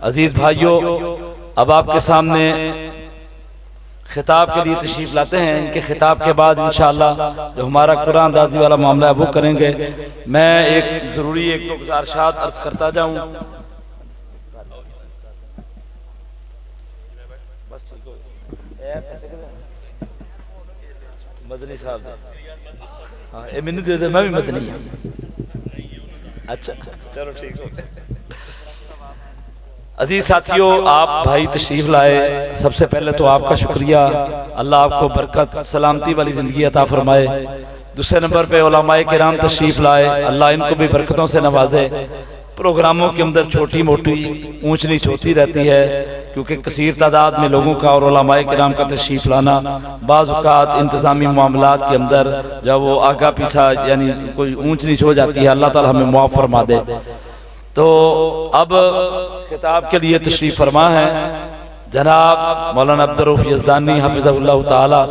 अजीज भाइयों, अब आपके सामने खिताब के लिए तशरीफ लाते हैं। इनके खिताब के बाद इंशाअल्लाह जो हमारा कुरान अंदाजी वाला मामला है वो करेंगे। मैं एक जरूरी एक दो गुजारिशात अर्ज करता जाऊं। मदनी साहब, हाँ ये मैंने दे दे, मैं भी मदनी हूं। अच्छा चलो ठीक हो। अजीज साथियों, आप भाई तशरीफ लाए, सबसे पहले तो आपका शुक्रिया। अल्लाह आपको बरकत सलामती वाली जिंदगी अता फरमाए। दूसरे नंबर पे उलमाए किराम तशरीफ लाए, अल्लाह इनको भी बरकतों से नवाजे। प्रोग्रामों के अंदर छोटी मोटी ऊंच नीच होती रहती है, क्योंकि कसीर तादाद में लोगों का और उलमाए किराम का तशरीफ लाना बाज़ औक़ात इंतज़ामी मामलात के अंदर जब वो आगा पीछा यानी कोई ऊंच नीच हो जाती है, अल्लाह ताला हमें मुआफ़ फरमा दे। तो अब खिताब के लिए तशरीफ फरमा है जनाब मौलाना अब्दुर रऊफ़ यज़दानी हफ़िज़हुल्लाह ताला।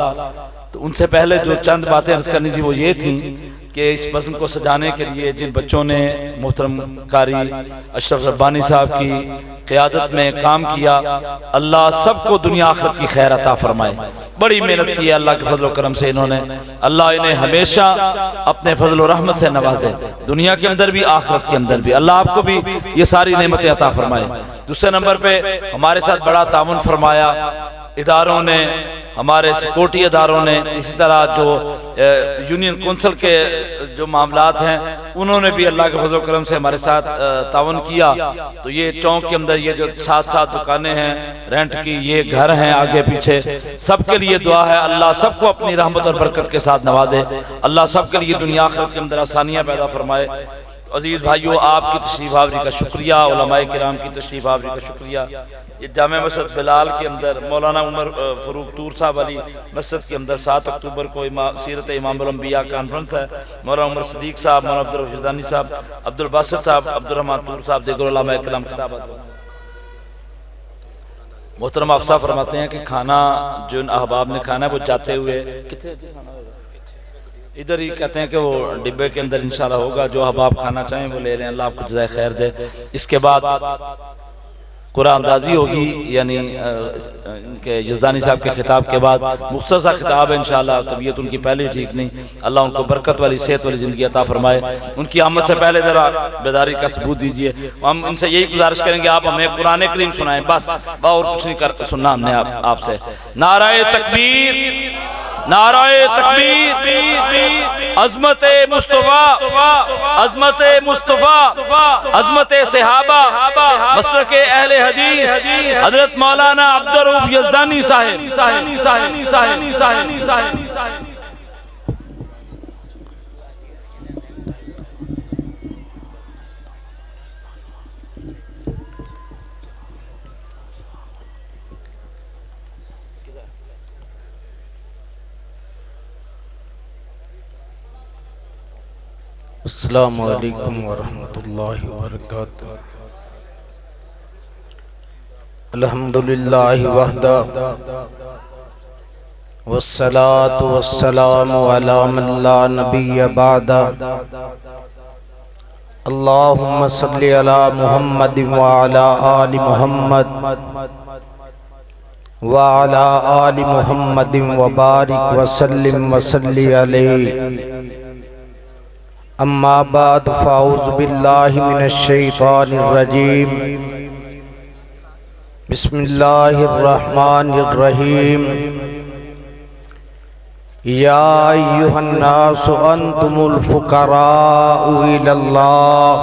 तो उनसे पहले जो चंद बातें अर्ज़ करनी थी वो ये थी कि इस बज़्म को सजाने के लिए जिन बच्चों ने मोहतरम कारी अशरफ रब्बानी साहब की क़यादत में काम किया, अल्लाह सबको दुनिया आखिरत की खैर अता फरमाए। बड़ी मेहनत की है अल्लाह के फजल करम से इन्होंने, अल्लाह इन्हें हमेशा अपने फजल रहमत से नवाजे, दुनिया के अंदर भी आखिरत के अंदर भी। अल्लाह आपको भी ये सारी नेमतें अता फरमाए। दूसरे नंबर पे हमारे साथ बड़ा ताउन फरमाया इदारों ने, हमारे सिक्योरिटी इदारों ने, इसी तरह जो यूनियन कौंसिल के जो मामलात हैं उन्होंने भी अल्लाह के फजल करम से हमारे साथ ताउन किया। तो ये चौक के अंदर ये जो 7-7 दुकानें हैं रेंट की, ये घर हैं आगे पीछे, सबके लिए दुआ है अल्लाह सबको अपनी रहमत और बरकत के साथ नवाजे। अल्लाह सबके लिए दुनिया आखिरत के अंदर आसानियाँ पैदा फरमाए। अजीज़ भाइयों, आपकी तशरीफ आवरी का शुक्रिया, उलमाए किराम की तशरीफ आवरी का शुक्रिया। ये जामे मस्जिद बिलाल के अंदर मौलाना उमर फ़रूक तूर साहब वाली मस्जिद के अंदर 7 अक्टूबर को सीरत इमामुल अंबिया कॉन्फ्रेंस है। मौलाना उमर सदीक साहब, मौलाना अब्दुल रऊफ़ यज़दानी साहब, अब्दुल बासित साहब, अब्दुल रहमान तूर साहब, दिगर उलमाए किराम किताबत। मोहतरम अफ़सा फरमाते हैं कि खाना जो अहबाब ने खाना है वो जाते हुए इधर ही कहते हैं कि वो डिब्बे के अंदर इंशाल्लाह होगा, जो अहबाब खाना चाहें वो ले लें, अल्लाह आपको जज़ाए खैर दे। इसके बाद कुरान अंदाजी होगी, यानी इनके यज़दानी साहब के खिताब के बाद मुख्तसर खिताब है इंशाल्लाह। तबीयत उनकी पहले ठीक नहीं, अल्लाह उनको बरकत वाली सेहत वाली ज़िंदगी अता फरमाए। उनकी आमद से पहले ज़रा बेदारी का सबूत दीजिए। हम इनसे यही गुजारिश करेंगे आप हमें कुरान करीम सुनाएं, बस और कुछ नहीं कर सुनना हमने आपसे। नाराए तकबीर, नाराए तकबीर, अज़मते मुस्तफ़ा, अज़मते मुस्तफ़ा, अज़मते सहाबा, मसलके अहले हदीस हज़रत मौलाना अब्दुर रऊफ़ यज़दानी साहब। अस्सलामु अलैकुम वरहमतुल्लाहि वबरकातुहू। अल्हम्दुलिल्लाहि वहदा वस्सलातु वस्सलामु अला मन ला नबिय्य बअदा। अल्लाहुम्मा सल्लि अला मुहम्मद व अला आलि मुहम्मद व अला आलि मुहम्मद व बारिक व सल्लिम व सल्लि अलैहि। अम्मा बाद फ़ाऊज़ु बिल्लाहि मिनश शैतानिर रजीम। बिस्मिल्लाहिर रहमानिर रहीम। या अय्युहन नासु अंतुमुल फुक़राउ इलल्लाह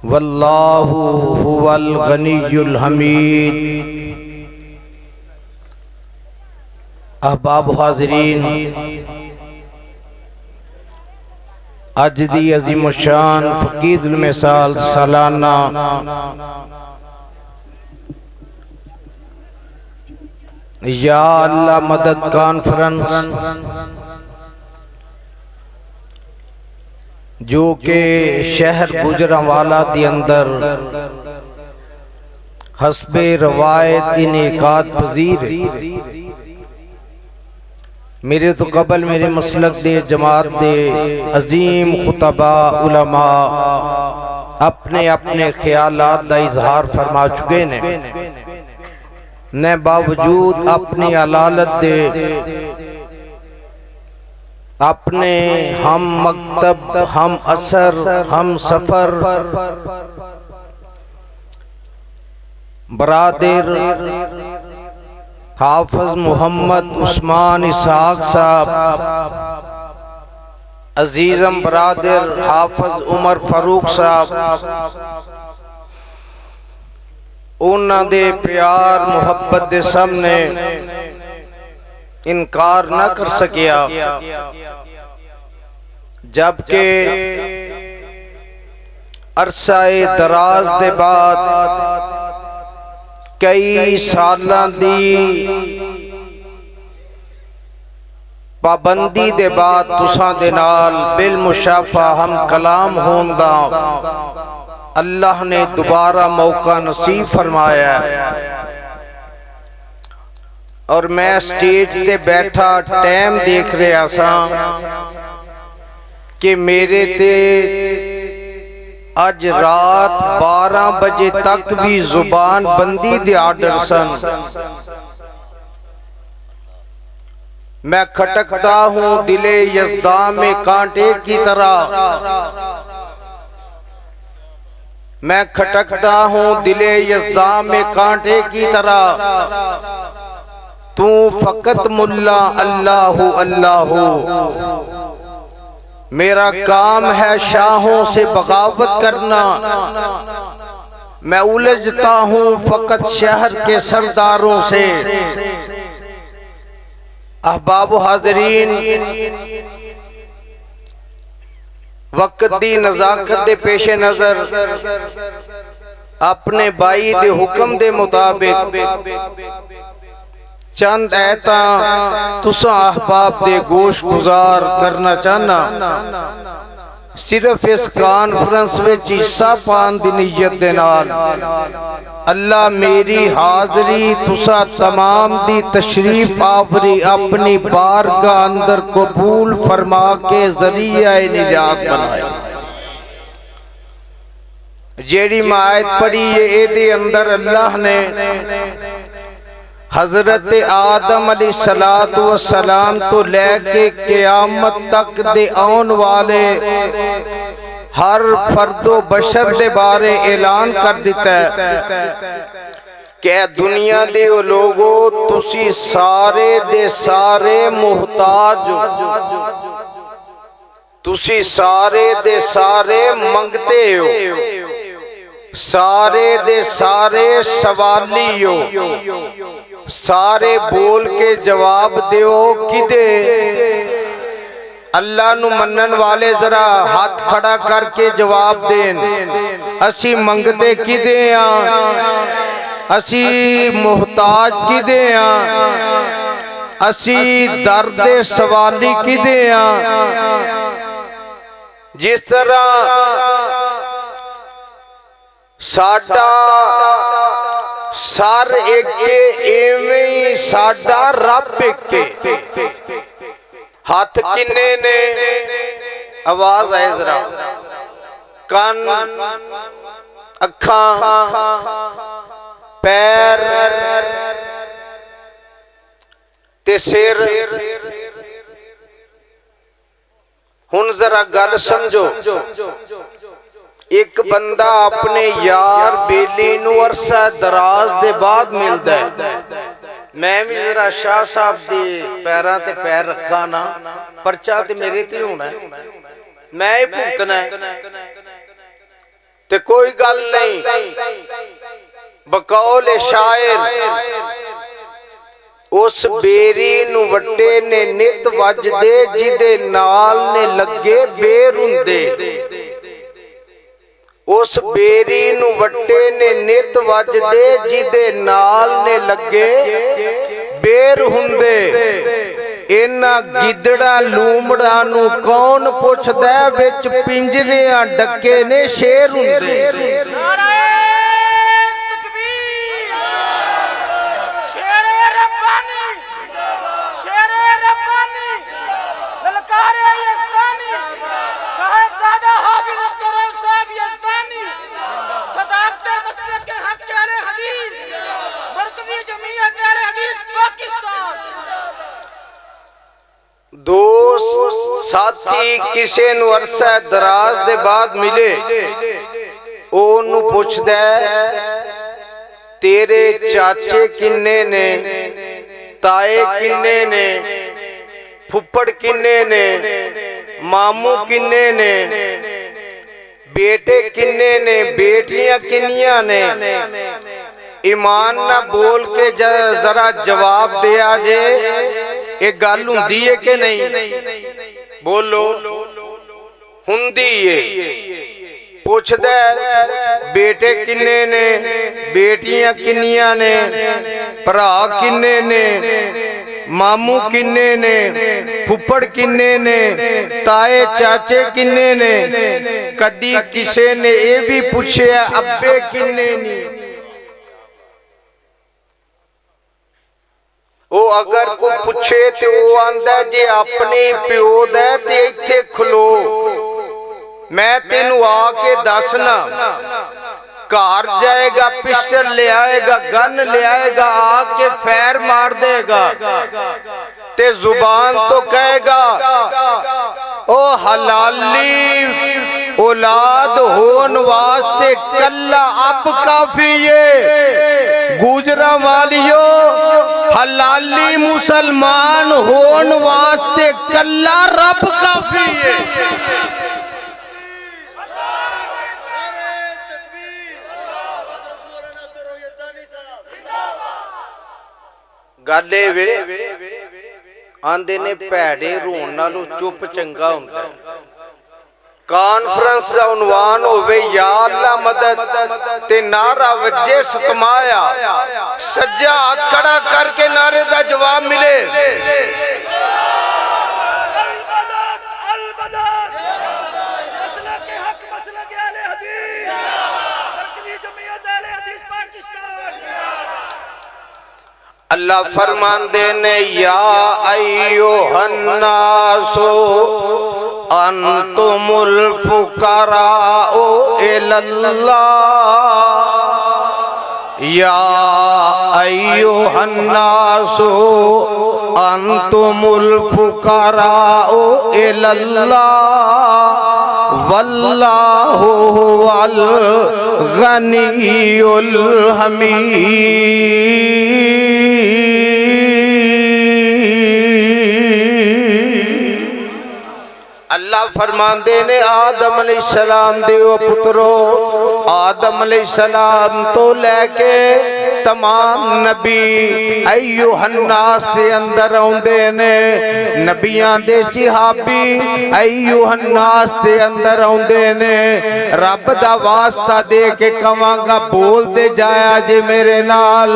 वल्लाहु हुवल गनियुल हमीद। अहबाब हाज़रीन, आज दी अज़ीम शान फ़कीदुल मिसाल सालाना या अल्लाह मदद कॉन्फ्रेंस जो के शहर गुजरांवाला के अंदर हस्बे रवायत इनेकात पजीर मेरे तो कबल मेरे मसलक दे जमात दे अजीम खुतबा उलमा अपने अपने ख्यालात दा इजहार फरमा चुके ने। ने बावजूद अपनी अलालत दे अपने हम मकतब, हम असर, हम सफर बरादर हाफिज मोहम्मद उस्मान इसहाक साहब, अजीजम बरादर हाफिज उमर फारूक साहब, उन्हां दे प्यार मुहब्बत दे सामने इनकार न कर सकिया, जबकि अरसाए दराज दे बाद कई सालां दी पाबंदी दे बाद तुसां दे नाल बिल मुशाफा हम कलाम होन दा अल्लाह ने दोबारा मौका नसीब फरमाया। और मैं स्टेज ते बैठा टाइम देख रहा सा कि मेरे ते अज रात 12 बजे तक भी जुबान बंदी दे आर्डर सन। मैं खटकता हूँ दिले यज़दा में कांटे की तरह, मैं खटकता हूँ दिले यज़दा में कांटे की तरह। तू फकत मुल्ला अल्लाहु अल्लाहु, मेरा काम है शाहों से बगावत करना। मैं उलझता हूँ फकत शहर के सरदारों से। अहबाब हाज़रीन, वक्त दी नज़ाकत दे पेशे नजर अपने बाई दे हुक्म दे मुताबिक चंद ऐता तुसा अहबाब दे गोश गुजार करना चाहना। सिर्फ इस कॉन्फ्रेंस विच हिस्सा पान दी नियत दे नाल अल्लाह मेरी हाजरी तुसा तमाम दी तशरीफ आवरी अपनी बारगाह अंदर कबूल फरमा के जरिया निजात बनाए। जेड़ी मायत पढ़ी है एदे अंदर अल्लाह ने हजरत आदम अलैहिस्सलातु वस्सलाम तो लेके क़यामत तक दे आने वाले हर फर्दो बशर दे बारे ऐलान कर दिता है कि दुनिया दे लोगो तुसी सारे दे सारे मुहताज हो, तुसी सारे दे सारे मंगते हो, सारे दे सारे सवाली हो, सारे बोल के जवाब दियो किदे। अल्लाह नु मनन वाले जरा हाथ खड़ा करके जवाब देन। असी मंगते किदे आ, असी मुहताज किदे आ, असी दर्द सवाली किदे आ। जिस तरह साडा सर एक एवें साडा रब एक। हाथ किन्ने ने, आवाज आए जरा, कान, अखां, पैर ते सिर। हुन जरा गल समझो, एक बंदा अपने यार बेली नू अरसा दराज दे बाद मिलदा है। मैं भी जरा शाह साहब दे पैरां ते पैर रखा ना, परचा ते मेरे ते होना है, मैं ही भुगतना है ते कोई गल नहीं। बकौल शायर उस बेरी नू वड्डे ने नित वजदे जिदे नाल ने लगे बेर हुंदे। उस बेरी नू वड्डे ने नित वजदे जिदे नाल ने लगे बेर हुंदे। इन्हां गिदड़ा लूमड़ा नू कौन पुछदा विच पिंजरियां डके ने शेर हुंदे। साथी किसी नूं अरसा दराज दे बाद मिले, ओनू पुछदा तेरे चाचे किन्ने ने, ताए किन्ने ने, फुफड़ किन्ने ने, मामू किन्ने ने, बेटे किन्ने ने, बेटियां किन्नियां ने। ईमान ना बोल के जरा जवाब दिया जे ये गल हुंदी है कि नहीं? बोलो, हुंदी है। पुछदा बेटे किन्ने ने, बेटियां किन्नियां ने, भरा किन्ने ने, मामू किन्ने ने, फुफड़ किन्ने ने, ताए चाचे किन्ने ने। कदी किसे ने ये भी पूछया अब्बे किन्ने ने? वो अगर को पूछे तो वो आंदा जे अपने प्यो दा ते इत्थे खलो, मैं तेनू आके दसना। घर जाएगा, पिस्टल ले आएगा, गन ले आएगा, आके फैर मार देगा ते जुबान तो कहेगा ओ हलाली औलाद होन वास्ते कल्ला अब काफी है। गुजरा वालियो, हलाली मुसलमान होन वास्ते कल्ला रब काफी है। गल वे आंदे ने भैड़े रोण नालों चुप चंगा हुंदा है। कॉन्फ्रेंस का उन्वान होवे या अल्लाह मदद ते नारा वजे सतमाया, सज्जा हाथ खड़ा करके नारे का जवाब मिले। अल्लाह फरमांदे ने या अय्युहन्नासो अंतुमुल फुकराओ इलल्लाह। या अय्युहन्नासो अंतुमुल फुकराओ इलल्लाह वल्लाहु हुवल गनियुल हमीद। अल्लाह फरमांदे ने आदम अलैहिस्सलाम दियो पुत्रो, आदम अलैहिस्सलाम तो लेके तमाम नबी अय्युहन्नास दे अंदर आउंदे ने, नबियां दे सहाबी अय्युहन्नास दे अंदर आउंदे ने। रब दा वास्ता दे के कवांगा बोल दे जाया जे मेरे नाल।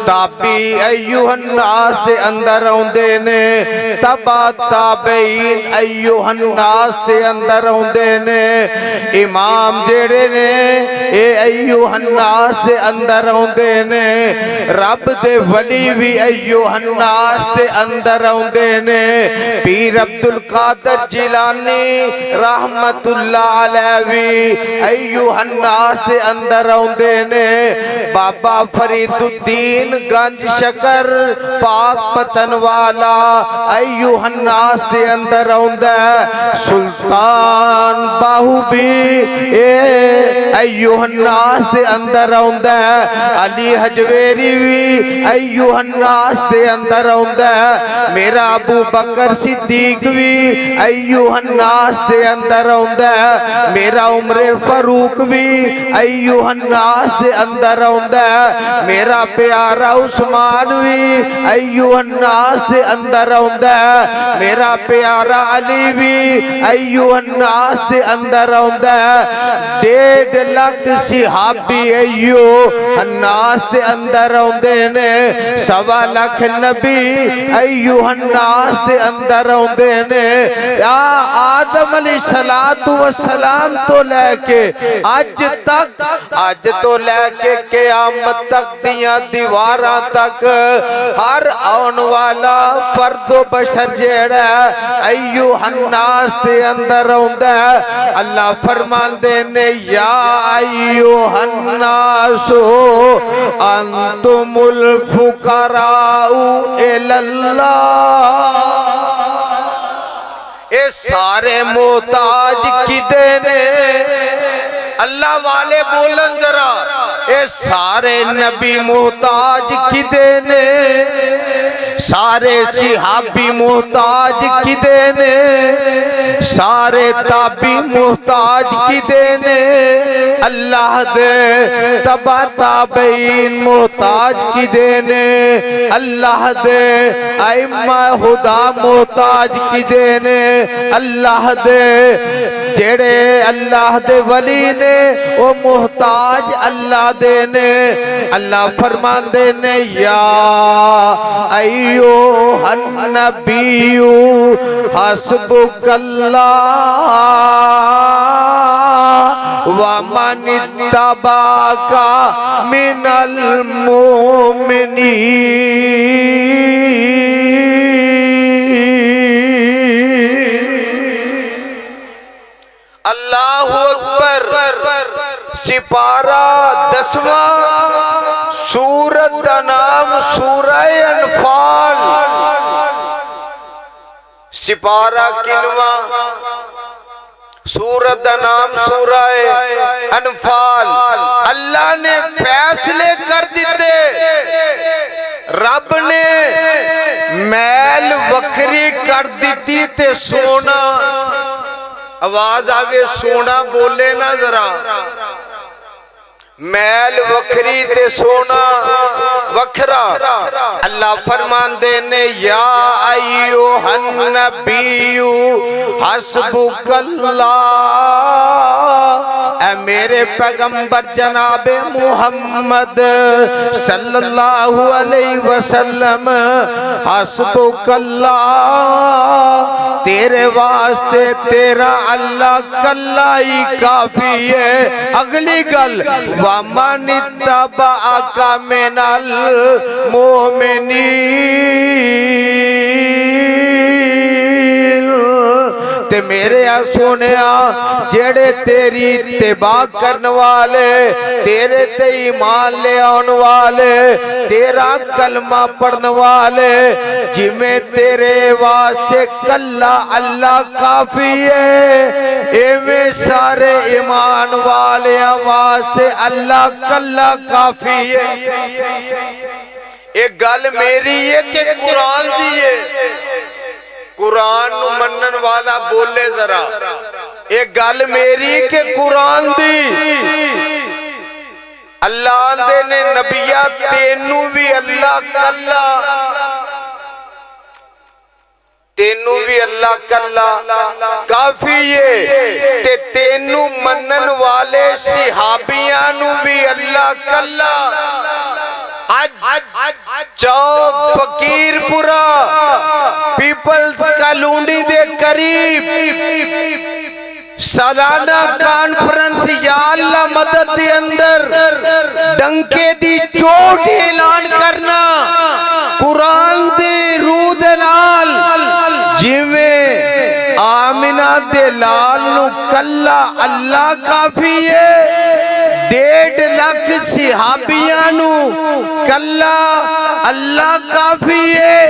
ताबी अय्युहन्नास दे अंदर आउंदे ने, तबा ताबईन अय्युहन्नास दे अंदर आउंदे ने। इमाम जेड़े ने ए अय्युहन्नास दे अंदर आउंदे ने। रब दे वली भी अय्युहन्नास दे अंदर आउंदे ने। पीर अब्दुल कादर जिलानी रहमतुल्लाह अलैहि अय्युहन्नास दे अंदर आउंदे ने। बाबा फरीदुद्दीन गंज शकर पाक पतन वाला अय्युहन्नास दे अंदर आउंदा है। सुल्तान बाहू भी अय्युहन्नास दे अंदर आउंदा है। अली हजवेरी भी अय्युहन्नास दे अंदर आउंदा है। मेरा अबू बकर सिद्दीक भी अय्युहन्नास दे अंदर आउंदा है। मेरा उमरे फारूक भी अय्युहन्नास दे अंदर आउंदा है। मेरा प्यारा उस्मान भी अय्युहन्नास दे अंदर आउंदा है। मेरा प्यारा अली भी अय्युहन्नास दे अंदर आउंदा है। 1.5 लाख सहाबी अय्युहन्नास दे अंदर आउंदे ने। 1.25 लाख नबी अय्युहन्नास दे अंदर आउंदे ने। या आदम अलैहिस्सलातु वस्सलाम तो लेके आज तो लेके क़यामत तक दियां दीवारां तक हर आने वाला फर्दो बशर जेड़ा अय्युहन्नास दे अंदर आउंदा है। अल्लाह फरमांदे ने या अय्युहन्नासो अंतुमुल फुकराउ इलल्लाह। ए ये सारे मोहताज किदे ने? अल्लाह वाले बोलन जरा, ये सारे नबी मोहताज किदे ने? सारे सिहाबी मोहताज किदे ने? सारे ताबी मोहताज किदे ने? अल्लाह दे तबा ताबईन मोहताज किदे ने? अल्लाह दे आइम्मा हुदा मोहताज किदे ने? अल्लाह दे जेड़े अल्लाह दे वली ने वो मोहताज अल्लाह दे ने। अल्लाह फरमांदे ने या अय्यो हन्नबियु हस्बुकल्लाह व मन तबाका मिनल मोमिनीन। अल्लाहु अकबर। सिपारा 10वां, सूरत का नाम सूरह अनफाल। सिपारा किनवा, सूरत का नाम सूरह अनफाल। अल्लाह ने फैसले कर दिते, रब ने मैल वखरी कर दी ते सोना, आवाज आवे सोना बोले ना जरा, मैल वखरी ते सोना वखरा। अल्लाह फरमांदे ने या अय्युहन नबिय्यु हस्बुकल्लाह, ऐ मेरे पैगंबर जनाबे मुहम्मद सल्लल्लाहु अलैहि वसल्लम, हस्बुकल्लाह, तेरे वास्ते तेरा अल्लाह कल्ला ही काफी है। अगली गल वमन तबअका मिनल मोमिनीन, ते मेरे सोनिया जेड़े तेरी इत्तिबा करने वाले, तेरे ते ईमान ले आने वाले, तेरा कलमा पढ़ने वाले, जिमें तेरे वास्ते कल्ला अल्लाह काफी है, एवें सारे ईमान वाले वास्ते अल्लाह कल्ला काफी है। एक गल मेरी है कि कुरान दी है, कुरान नू मनन वाला बोले जरा। एक गल मेरी के कुरान दी, अल्लाह दे ने नबिया तेनू भी अल्लाह कल्ला, तेनू भी अल्लाह कल्ला काफी है, ते तेनू मनन वाले सिहाबियां नू भी अल्लाह कल्ला। चौक फकीरपुरा पीपल्स कॉलोनी दे करीब सालाना कॉन्फ्रेंस या अल्लाह मदद दे अंदर डंके दी चोट ऐलान करना कुरान दे रूह दे नाल, जिवें आमिना दे लाल नू कल्ला अल्लाह काफी है, 1.5 लाख सिहाबियां नू कल्ला अल्लाह काफी है।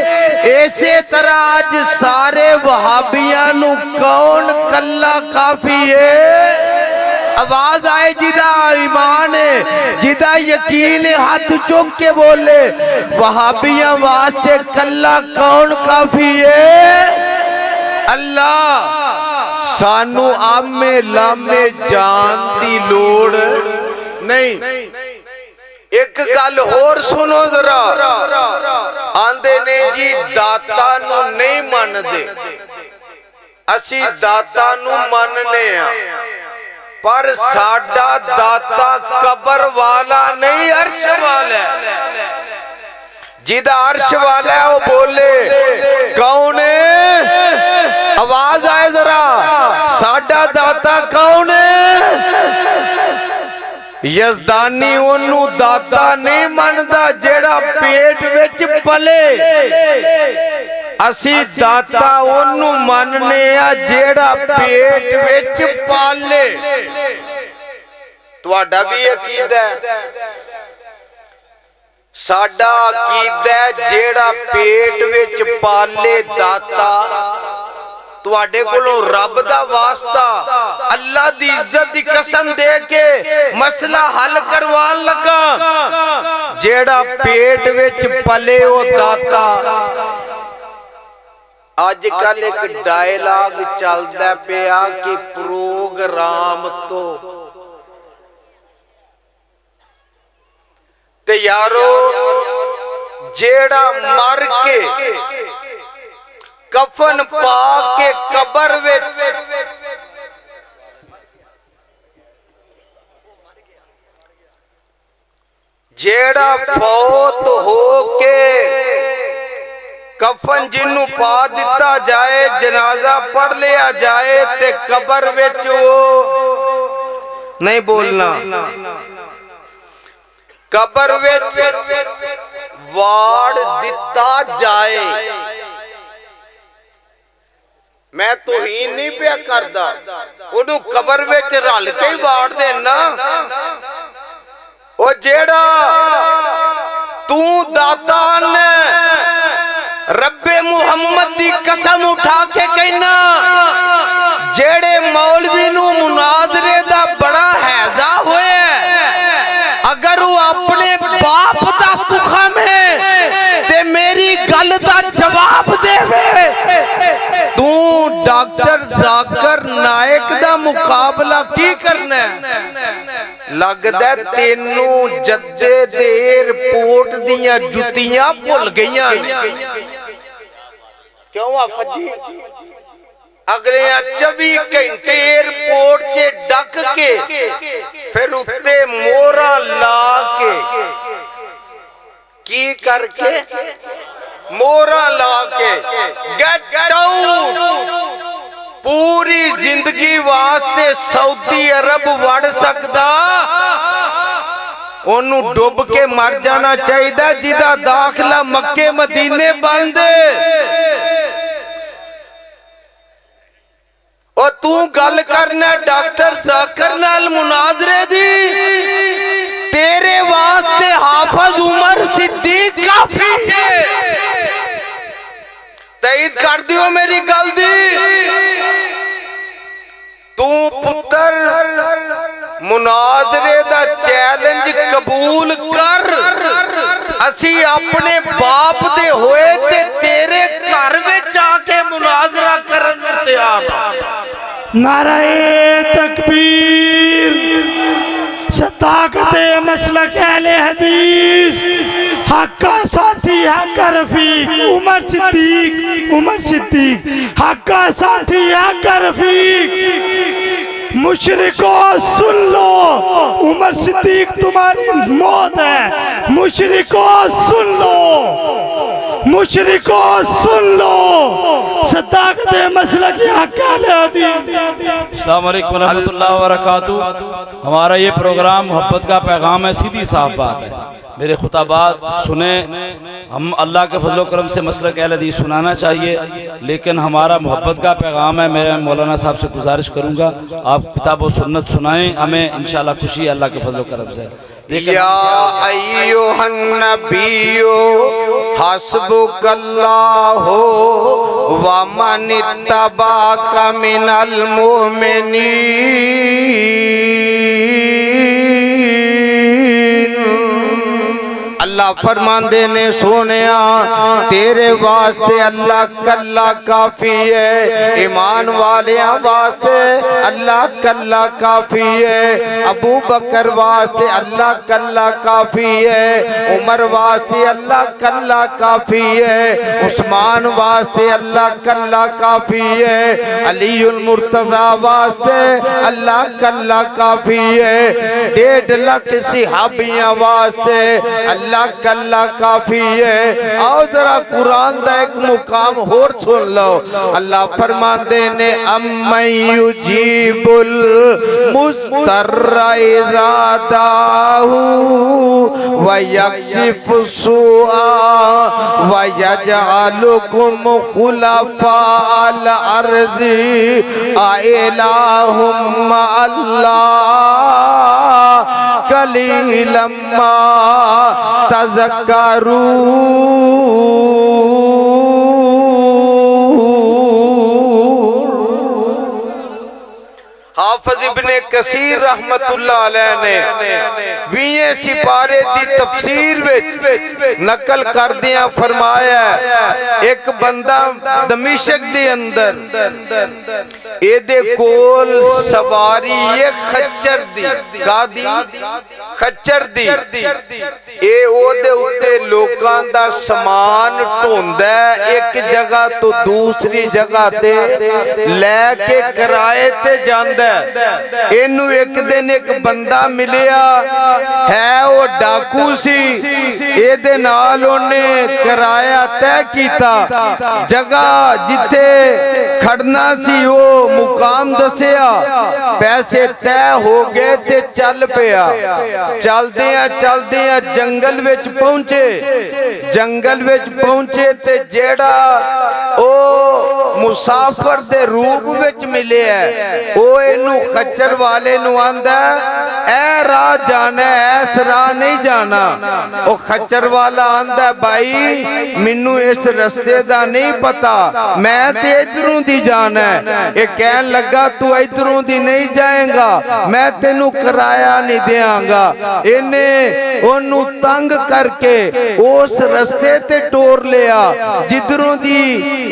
ऐसे तरह आज सारे वहाबियां नू कौन कल्ला काफी है? आवाज आए जिदा ईमान है, जिदा यकीन है, हाथ चुक के बोले वहाबियां वास्ते कल्ला कौन काफी है? अल्लाह। सानू आमे लामे जान दी लोड़ नहीं। एक गल होर सुनो जरा, आंदे ने जी दाता नू नहीं मनदे, असी दाता नू मनने आ, पर साडा दाता कबर वाला नहीं अर्श वाला है। जिदा अर्श वाला है वो बोले कौन है? आवाज आए जरा, साडा दाता कौन है? यजदानी ओनू दाता नहीं मनदा जेड़ा पेट विच पले, असी दाता ओनू मनने आ जेड़ा पेट विच पाले। तुहाडा भी अकीदा है, साडा अकीदा है जेड़ा पेट विच पाले दाता तुहाडे कोलों रब दा वास्ता अल्लाह दी इज्जत दी कसम दे के मसला हल करवान लगा। जेड़ा पेट विच पले ओ दाता। आजकल एक डायलॉग चलदा पिया कि प्रोग्राम तो ते यारो जेड़ा मर के कफन पा के कबर विच जेड़ा फौत हो के कफन जिन्नू पा दिता जाए जनाजा पढ़ लिया जाए ते कबर विच वो नहीं बोलना कबर विच वाड़ दिता जाए। मैं तौहीन नहीं पिया करदा ओनू कबर विच रल के ही वाड़ देना। ओ जेड़ा तू दाता ने रब्बे मुहम्मद दी कसम उठा के कहना जेड़े मौलवी नू मुनाजरे दा बड़ा हैजा होया अगर वो अपने बाप दा तुखम है ते मेरी गल दा जवाब देवे। तू डॉक्टर जाकिर नायक दा मुकाबला की करना है? लगदा तेनू जद्दे दे एयरपोर्ट दियां जुतियां भुल गईयां। क्यों आफजी अगले 24 घंटे एयरपोर्ट से डक के फिर उत्ते मोहरा ला के की करके मोहरा ला के गेट आउट। पूरी जिंदगी वास्ते सऊदी अरब वड़ सकदा ओनू डुब के मर जाना चाहिए जिदा दाखला मक्के मदीने बंद। और तू गल करना डॉक्टर जाकिर नाल मुनाजरे दी तेरे वास्ते हाफिज उमर सिद्दीक काफी है। तईद कर दियो मेरी गल दी। तू पुत्र मुनाजरे दा चैलेंज कबूल कर। असी अपने बाप दे होए ते तेरे घर विच आके मुनाजरा करन नूं तैयार। नाराए तकबीर सदाकते मसलक अहले हदीस हक का साथी हक का रफीक उमर सिद्दीक हक का साथी हक का रफीक। मुशरिको सुन लो उमर सिद्दीक तुम्हारी मौत है। मुशरिको सुन लो सुन लो सदाकत मसलक हक अहले हदीस। अस्सलाम वालेकुम रहमतुल्लाहि व बरकातहू। हमारा ये प्रोग्राम मोहब्बत का पैगाम है, सीधी साफ बात है। मेरे खुताबात सुने, हम अल्लाह के फजल करम से मसलक अहले हदीस सुनाना चाहिए, लेकिन हमारा मोहब्बत का पैगाम है। मैं मौलाना साहब से गुजारिश करूँगा आप किताब व सुन्नत सुनाएं, हमें इंशाअल्लाह खुशी अल्लाह के फजल करम से। या अय्युहन नबियो हस्बुकल्लाहु व मन इत्तबाका मिनल मुमिनीन। अल्लाह फरमांदे ने सोनिया तेरे वास्ते अल्लाह कल्ला काफी है। ईमान वालियां वास्ते अल्लाह कल्ला काफी है। अबू बकर वास्ते अल्लाह कल्ला काफी है। उमर वास्ते अल्लाह कल्ला काफी है। उस्मान वास्ते अल्लाह कल्ला काफी है। अलीउल मुर्तजा वास्ते अल्लाह कल्ला काफी है। 1.5 लाख सहाबियां वास्ते अल्लाह कल्ला काफी है। आओ जरा कुरान दा एक मुकाम होर सुन लो। अल्लाह फरमाते ने अम्मयुजीबुल मुस्तर्रा इज़ा दाहू व यक्शिफुस्सूआ व यजअलुकुम खुलफाअल अर्ज़ि अइलाहुम्मा अल्लाह कलीलम मा तज़क्करून। हाफिज इब्ने कसीर रहमतुल्लाह अलैह ने 20 सिपारे दी तफसीर विच नकल करदियां फरमाया एक बंदा दमिश्क दे अंदर एदे कोल सवारी है खच्चर दी कादी खच्चर दी ए ओदे उत्ते लोकां दा समान ढोंदा एक जगह तो दूसरी जगह ते लेके किराए ते जांदा इनू एक दिन एक बंदा मिलिया है वो डाकू सी एदे नाल ओने किराया तय कीता जगह जिथे खड़ना सी वो मुकाम दसिया पैसे तय हो गए ते चल पिया चलदियां जंगल विच पहुंचे ते जेड़ा ओ मुसाफिर दे रूप विच मिले ओ इनू खच्चर वाले नू आंदा ए राह जाना ऐस राह नहीं जाना ओ खच्चर वाला आंदा भाई मैनू इस रस्ते दा नहीं पता मैं ते इधरों दी जाना है ये कहन लगा तू इधरों दी नहीं जाएगा मैं तेनू किराया नहीं देंगा इन्ने ओनू तंग करके उस रस्ते ते टोर लिया जिधरों दी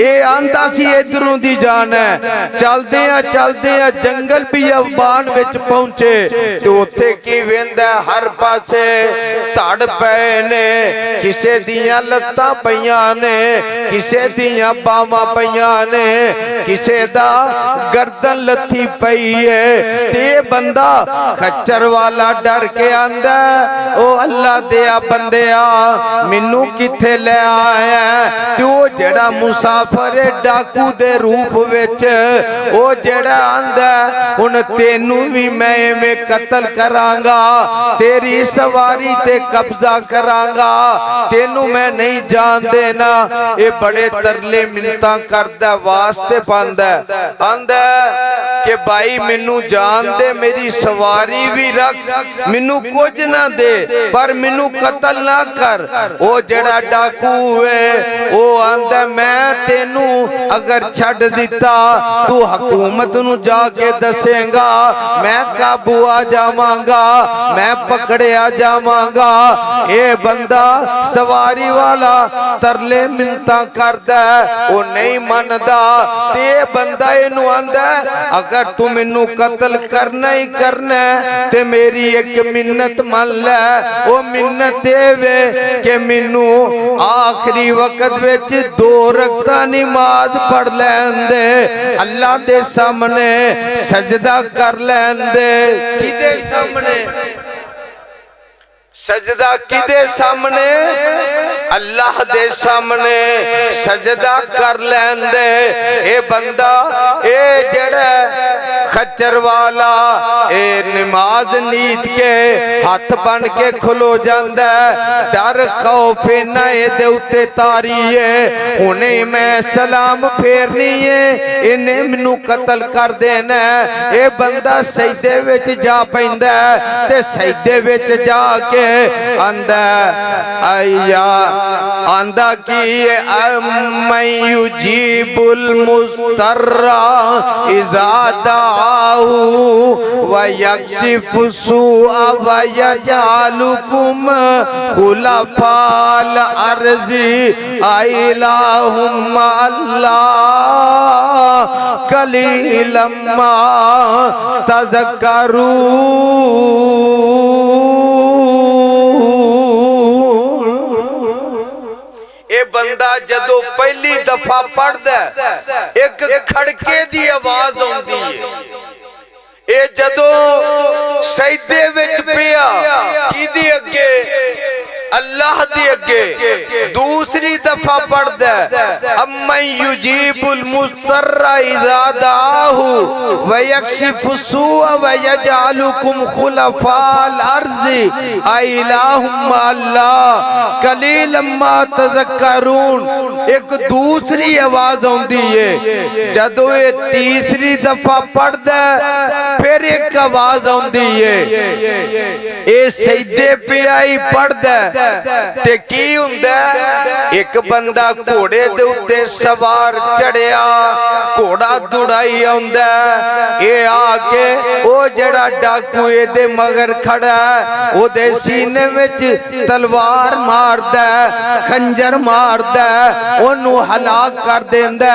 ए आंदा सी इधरों दी जाना है चलदियां जंगल बियाबान विच पहुंचे ते उत्थे की वेंदा हर पासे धड़ पए ने किसे दियां लत्तां पईयां ने किसे दियां बावां पईयां ने किसे दा गर्दन लथी पई है ते बंदा खच्चर वाला डर के आंदा ओ अल्लाह दिया बंदिया मैनू किथे ले आया ते ओ जेड़ा मुसाफिर डाकू दे रूप विच ओ जेड़ा आंदा हुण तेनू भी मैं इवें कत्ल करांगा तेरी सवारी ते कब्जा करांगा तेनू मैं नहीं जान देना ये बड़े तरले मिन्नतां करदा वास्ते पांदा आंदा कि भाई मैनू जान दे मेरी सवारी भी रख मैनू कुछ ना दे पर मैनू कत्ल ना कर ओ जेड़ा डाकू है ओ आंदा मैं तेनू अगर छड़ दिता तू हुकूमत नू जाके दसेगा मैं काबू आ जावांगा मैं पकड़िया जावांगा ये बंदा सवारी वाला तरले मिन्नतां करदा ओ नहीं मनदा ते बंदा इनू आंदा अगर तू मैनू कत्ल करना ही करना ते मेरी एक मिन्नत मान ले ओ मिन्नत देवे कि मैनू आखिरी वक्त विच 2 रकातां नमाज पढ़ लैन दे अल्लाह दे सामने सजदा कर लैन दे किदे सामने सजदा किदे सामने अल्लाह दे सामने सजदा कर लैन दे ए बंदा ए जेड़ा खच्चर वाला ए नमाज नीत के हाथ बन के खलो जांदा डर खौफ ना इहदे उत्ते तारी है हुणे मैं सलाम फेरनी है इन्हें मैनू कत्ल कर देना ए बंदा सजदे विच जा पैंदा ते सजदे विच जाके आंदा आया आंदा की मैं युजीबुल मुस्तर्रा इज़ा दाऊ व यक्शिफु सूअ व यजअलुकुम खुलफाल अर्ज़ि इलाहुम्मा अल्लाह कलीलम मा तज़क्करून बंदा जदों पहली दफा पढ़दा एक खड़के दी आवाज आउंदी है ए जदों सजदे विच पिया किदे अगे अल्लाह दे अगे दूसरी दफा पढ़दा अम्मन युजीबुल मुस्तर्रा इज़ा दाहू व यक्शिफु सूअ व यजअलुकुम खुलफाल अर्ज़ि इलाहुम्मा अल्लाह कलीलम मा तज़क्करून एक दूसरी आवाज आउंदी है जदों ये तीसरी दफा पढ़दा फिर एक आवाज आउंदी है ए सजदे पे आई पढ़दा ते की हुंदा एक बंदा घोड़े दे उत्ते सवार चढ़िया घोड़ा दुड़ाई आउंदा ये आके ओ जड़ा डाकू दे मगर खड़ा ओदे सीने विच तलवार मारदा खंजर मारदा ओनू हलाक कर देंदा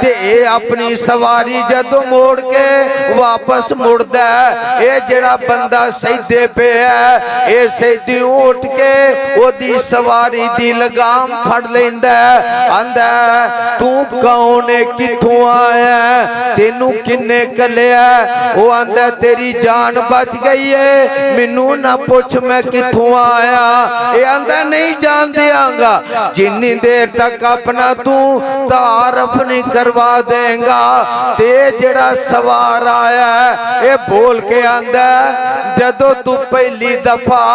ते ए अपनी सवारी जदों मोड़ के वापस मुड़दा ए जड़ा बंदा सजदे पे है ए सजदी उठ के ओदी सवारी दी लगाम फड़ लेंदा आंदा तू कौन है किथों आया तेनू किन्ने कलिया ओ आंदा तेरी जान बच गई है मैनू ना पूछ मैं किथों आया ए आंदा नहीं जान दियांगा जिन्नी देर तक अपना तू तारफ नहीं करवा देगा ते जड़ा सवार आया ए बोल के आंदा जदों तू पहली दफा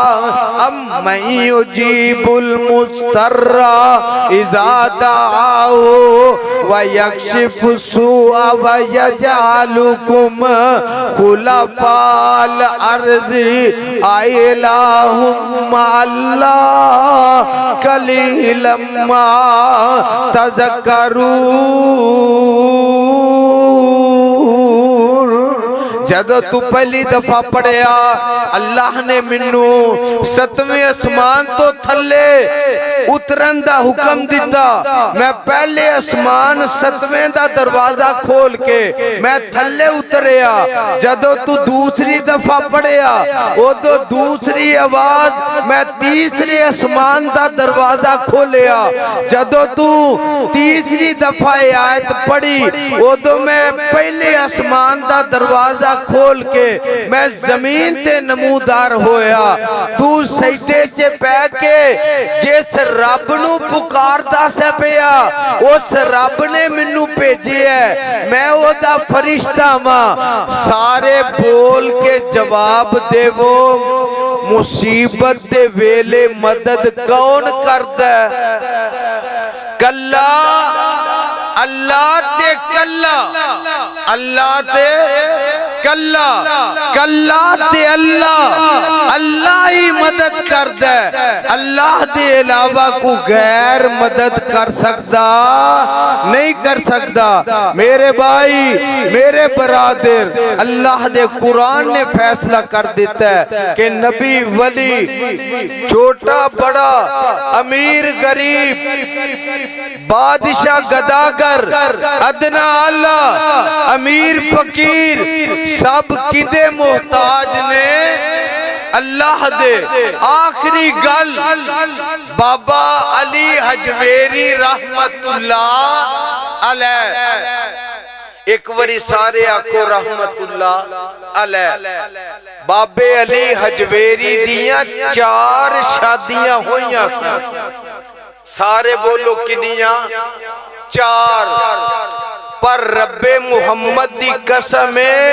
मैं उजीबुल मुस्तर्रा इज़ा दाऊ व यक्शिफ सुआ व यजअलुकुम खुलफाल अर्ज़ि आइलाहुम अल्लाह कलीलम मा तज़क्करून। जदों तू पहली दफा पढ़िया अल्लाह ने मैनू 7वें आसमान तो थले उतरन दा हुक्म दिता मैं पहले आसमान 7वें दा दरवाजा खोल के मैं थले उतरिया जदों तू दूसरी दफा पढ़िया उदों दूसरी आवाज मैं तीसरे आसमान दा दरवाजा खोलिया जदों तू तीसरी दफा आयत पढ़ी उदों मैं पहले आसमान दा दरवाजा खोल के मैं जमीन ते नमूदार होया तू सजदे च पै के जिस रब नू पुकारदा सा पिया उस रब ने मैनू भेजिया मैं ओदा फरिश्ता वां सारे बोल के जवाब देवो मुसीबत दे वेले मदद कौन करदा कल्ला अल्लाह ते कल्ला अल्लाह ते कल्ला कल्ला ते अल्लाह अल्लाह ही मदद करदा अल्लाह दे अलावा को गैर मदद कर सकता नहीं कर सकता। मेरे भाई मेरे बरादर अल्लाह दे कुरान ने फैसला कर दिता है कि नबी वली छोटा बड़ा अमीर गरीब बादशाह गदागर अदना आला अमीर फकीर सब किदे मोहताज ने अल्लाह दे। आखिरी गल बाबा अली हजवेरी रहमतुल्लाह अलैह एक बारी सारे आखो रहमतुल्लाह अलैह बाबे अली हजवेरी दियां 4 शादियां होइयां सारे बोलो किनियां 4 पर रब्बे मुहम्मद दी कसम है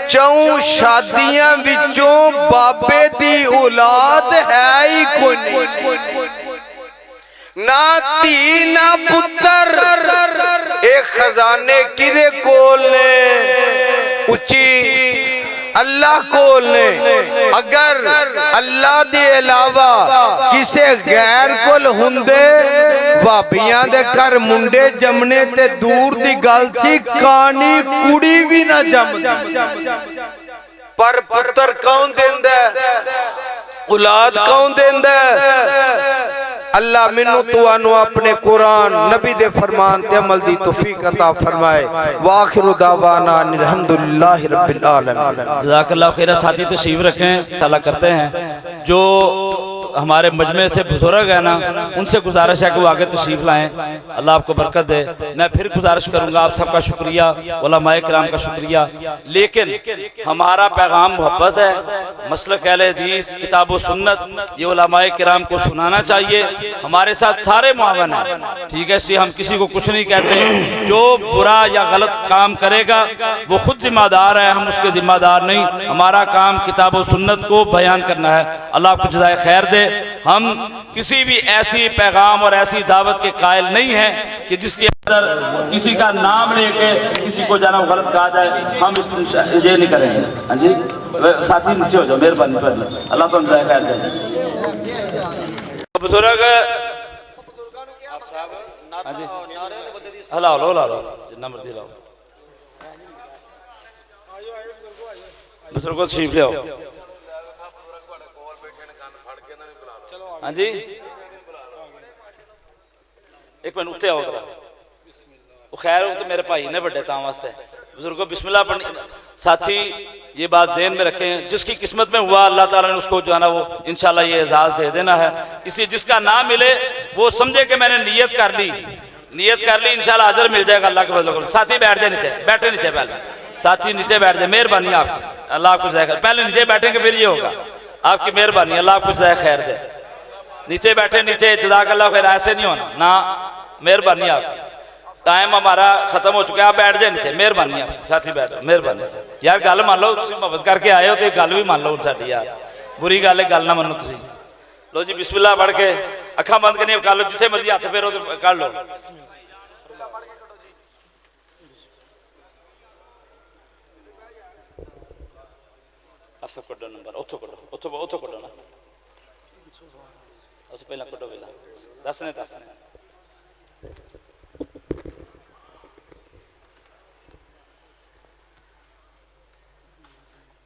4 शादियां विचों बाबे दी औलाद है ही कोई नहीं ना धी ना पुत्र एक खजाने किदे कोल ने उच्ची अल्लाह कोल ने अगर अल्लाह दे अलावा किसे गैर कोल हुंदे भाबियां दे घर मुंडे जमने ते दूर दी गल सी कानी कुड़ी भी ना जमदी पर पुत्र कौन देंदा औलाद कौन देंदा अल्लाह मैनू तुहानू अपने कुरान नबी दे फरमान ते अमल दी तौफीक अता फरमाए। वाखिरु दावाना अल्हम्दुलिल्लाहि रब्बिल आलमीन। जज़ाकल्लाहु खैर। साथी तशरीफ रखें ताला करते हैं जो हमारे मजमे से बुजुर्ग है ना उनसे गुजारिश है कि वो आगे तशरीफ लाएं अल्लाह आपको बरकत दे। मैं फिर गुजारिश करूंगा आप सबका शुक्रिया उलमाए किराम का शुक्रिया लेकिन हमारा पैगाम मोहब्बत है मसलक अहले हदीस किताब व सुन्नत ये उलमाए किराम को सुनाना चाहिए। हमारे साथ सारे मुआवन हैं ठीक है इसलिए हम किसी को कुछ नहीं कहते जो बुरा या गलत काम करेगा वो खुद जिम्मेदार है हम उसके जिम्मेदार नहीं। हमारा काम किताब व सुन्नत को बयान करना है। अल्लाह आपको जज़ाए खैर दे। हम किसी भी ऐसी पैगाम और ऐसी दावत के कायल नहीं है कि जिसके अंदर किसी का नाम लेके किसी को जाना गलत कहा जाए हम ये नहीं करेंगे। हाँ जी साथी नीचे हो जाओ मेहरबानी अल्लाह तो जज़ाए खैर दे। बुजुर्ग हाँ जी हलाओ लो ला लो जिन्ना मर्जी लाओ बुजुर्गो तशरीफ लियाओ हाँ जी एक मिनट उत्ते आओ जरा वो खैर वो तो मेरे भाई ने बड़े तां वास्ते बुजुर्गो बिस्मिल्लाह पढ़नी साथी ये बात ध्यान में रखें जिसकी किस्मत में हुआ अल्लाह ताला ने उसको जो है ना वो इंशाल्लाह ये एजाज दे देना है इसी जिसका नाम मिले वो समझे कि मैंने नियत कर ली इंशाल्लाह अजर मिल जाएगा अल्लाह के फजल से। साथी बैठ जाए नीचे बैठे नीचे पहले साथी नीचे बैठ जाए मेहरबानी आपकी अल्लाह आपको जय खैर पहले नीचे बैठेंगे फिर ये होगा आपकी मेहरबानी अल्लाह आपको जय खैर दे नीचे बैठे नीचे जज़ाकल्लाह खैर ऐसे नहीं होना ना मेहरबानी आपकी टाइम हमारा खत्म हो चुका है आप बैठ जाए नीचे मेहरबानी आप साथी बैठ मेहरबानी यार गल मान लो मोहब्बत करके आए हो तो गल भी मान लो साडी यार बुरी गल है गल ना मनो तुसीं लो जी बिस्मिल्लाह पढ़ के अखा बंद करनी कर लो जिथे मर्जी हथ फेरो तो कर लो सब कड्डो नंबर उतो कड्डो उतो कड्डो ना उस पहला कड्डो वेला दसने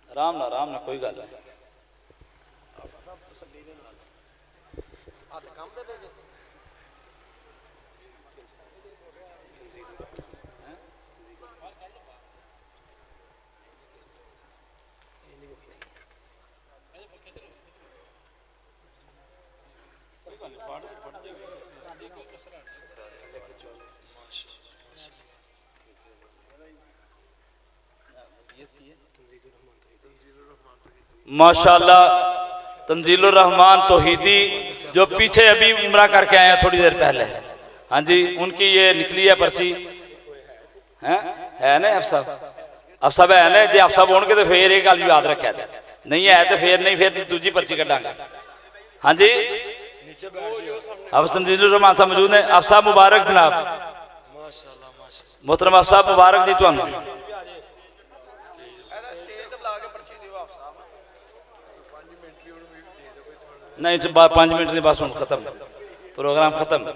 आराम ना कोई गल है माशाल्लाह तंजीलुर रहमान तौहीदी जो पीछे अभी उम्रा करके आए हैं थोड़ी देर पहले हाँ जी उनकी ये निकली है पर्ची है ना अफसा है ना जे अफसा होंगे तो फिर एक गल याद रखा था नहीं है तो फिर नहीं फिर दूजी पर्ची कटांगे हाँ जी अब तंजीलुर रहमान साहब मौजूद ने अफसा मुबारक जनाब मोहतरम अफसा मुबारक जी तुहानू नहीं 5 मिनट नहीं बस खत्म प्रोग्राम खत्म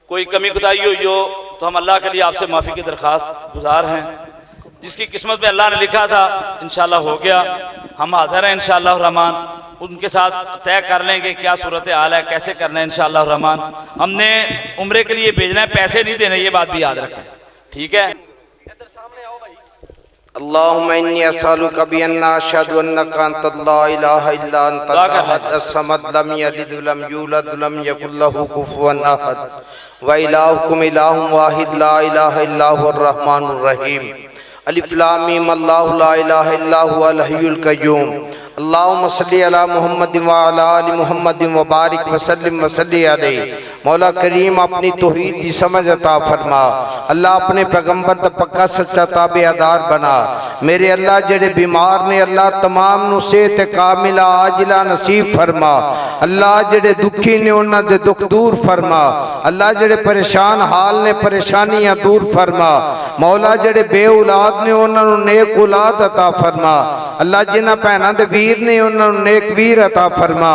कोई कमी कुताही हुई हो तो हम अल्लाह के लिए आपसे माफ़ी की दरख्वास्त गुजार हैं जिसकी किस्मत में अल्लाह ने लिखा था इंशाल्लाह हो गया हम हाजिर हैं इंशाल्लाह रहमान उनके साथ तय कर लेंगे क्या सूरत हाल है कैसे करना है इंशाल्लाह रहमान हमने उम्रे के लिए भेजना है पैसे नहीं देने ये बात भी याद रखें ठीक है अल्लाहुम्मा इन्नी अस्अलुका बिअन्ना अशहदु अन्नका अंता ला इलाहा इल्ला अंता अहद अस्समद लम यलिद वलम यूलद वलम यकुल लहू कुफुवन अहद व इलाहुकुम इलाहुम वाहिद ला इलाहा इल्ला हुवर रहमानुर रहीम अलिफ लाम मीम अल्लाहु ला इलाहा इल्ला हुवल हय्युल कय्यूम अल्लाहुम्मा सल्लि अला मुहम्मदिन व अला आलि मुहम्मदिन व बारिक व सल्ली अलैहि मौला करीम अपनी तौहीद की समझ अता फरमा अल्लाह अपने पैगंबर दा पक्का सच्चा ताबेदार बना मेरे अल्लाह जेड़े बीमार ने अल्लाह तमाम नु सेहत कामिला आजिला नसीब फरमा अल्लाह जेड़े दुखी ने उन्हां दे दुख दूर फरमा अल्लाह जेड़े परेशान हाल ने परेशानियां दूर फरमा मौला जेड़े बे औलाद ने उन्हां नु नेक औलाद अता फरमा अल्लाह जिन्हां भैणां दे वीर ने उन्हां नु नेक वीर अता फरमा